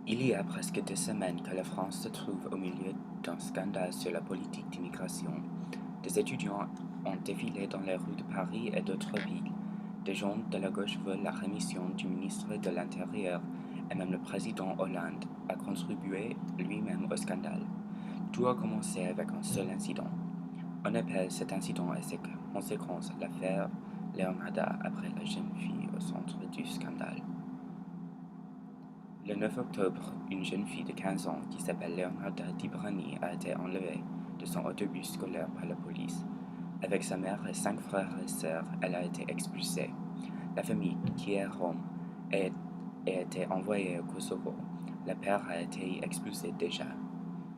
Il y a presque 2 semaines que la France se trouve au milieu d'un scandale sur la politique d'immigration. Des étudiants ont défilé dans les rues de Paris et d'autres villes. Des gens de la gauche veulent la rémission du ministre de l'Intérieur et même le président Hollande a contribué lui-même au scandale. Tout a commencé avec un seul incident. On appelle cet incident et ses conséquences l'affaire Leonarda après la jeune fille au centre du scandale. Le 9 octobre, une jeune fille de 15 ans qui s'appelle Leonarda Dibrani a été enlevée de son autobus scolaire par la police. Avec sa mère et 5 frères et sœurs, elle a été expulsée. La famille, qui est Rome, a été envoyée au Kosovo. Le père a été expulsé déjà.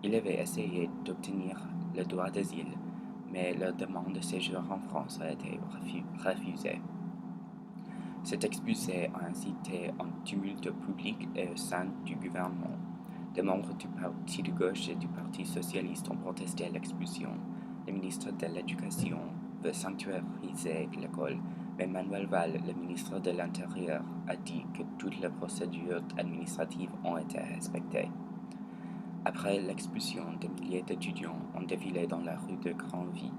Il avait essayé d'obtenir le droit d'asile, mais leur demande de séjour en France a été refusée. Cet expulsé a incité un tumulte public et au sein du gouvernement. Des membres du parti de gauche et du parti socialiste ont protesté à l'expulsion. Le ministre de l'Éducation veut sanctuariser l'école, mais Manuel Valls, le ministre de l'Intérieur, a dit que toutes les procédures administratives ont été respectées. Après l'expulsion, des milliers d'étudiants ont défilé dans la rue de Granville,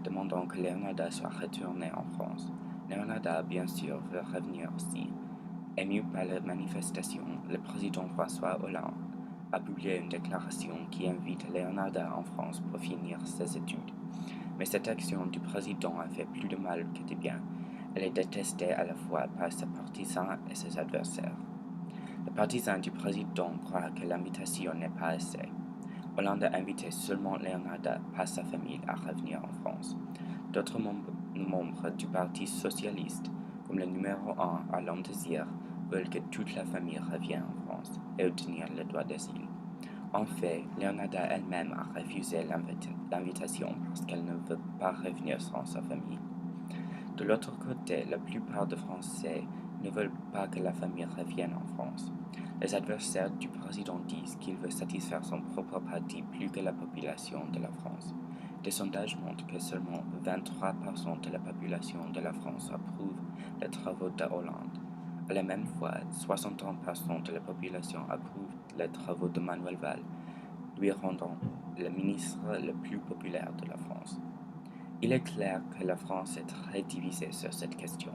demandant que Leonarda soit retournée en France. Leonarda, bien sûr, veut revenir aussi. Ému par la manifestation, le président François Hollande a publié une déclaration qui invite Leonarda en France pour finir ses études. Mais cette action du président a fait plus de mal que de bien. Elle est détestée à la fois par ses partisans et ses adversaires. Les partisans du président croient que l'invitation n'est pas assez. Hollande a invité seulement Leonarda, pas sa famille, à revenir en France. D'autres membres du Parti socialiste, comme le numéro 1 Alain Désir, veulent que toute la famille revienne en France et obtenir le droit d'asile. En fait, Leonarda elle-même a refusé l'invitation parce qu'elle ne veut pas revenir sans sa famille. De l'autre côté, la plupart des Français ne veulent pas que la famille revienne en France. Les adversaires du président disent qu'il veut satisfaire son propre parti plus que la population de la France. Des sondages montrent que seulement 23% de la population de la France approuve les travaux de Hollande. À la même fois, 61% de la population approuve les travaux de Manuel Valls, lui rendant le ministre le plus populaire de la France. Il est clair que la France est très divisée sur cette question.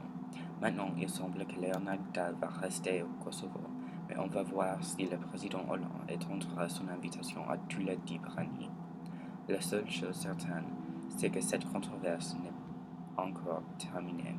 Maintenant, il semble que Leonarda va rester au Kosovo, mais on va voir si le président Hollande étendra son invitation à tous les Dibrani. La seule chose certaine, c'est que cette controverse n'est pas encore terminée.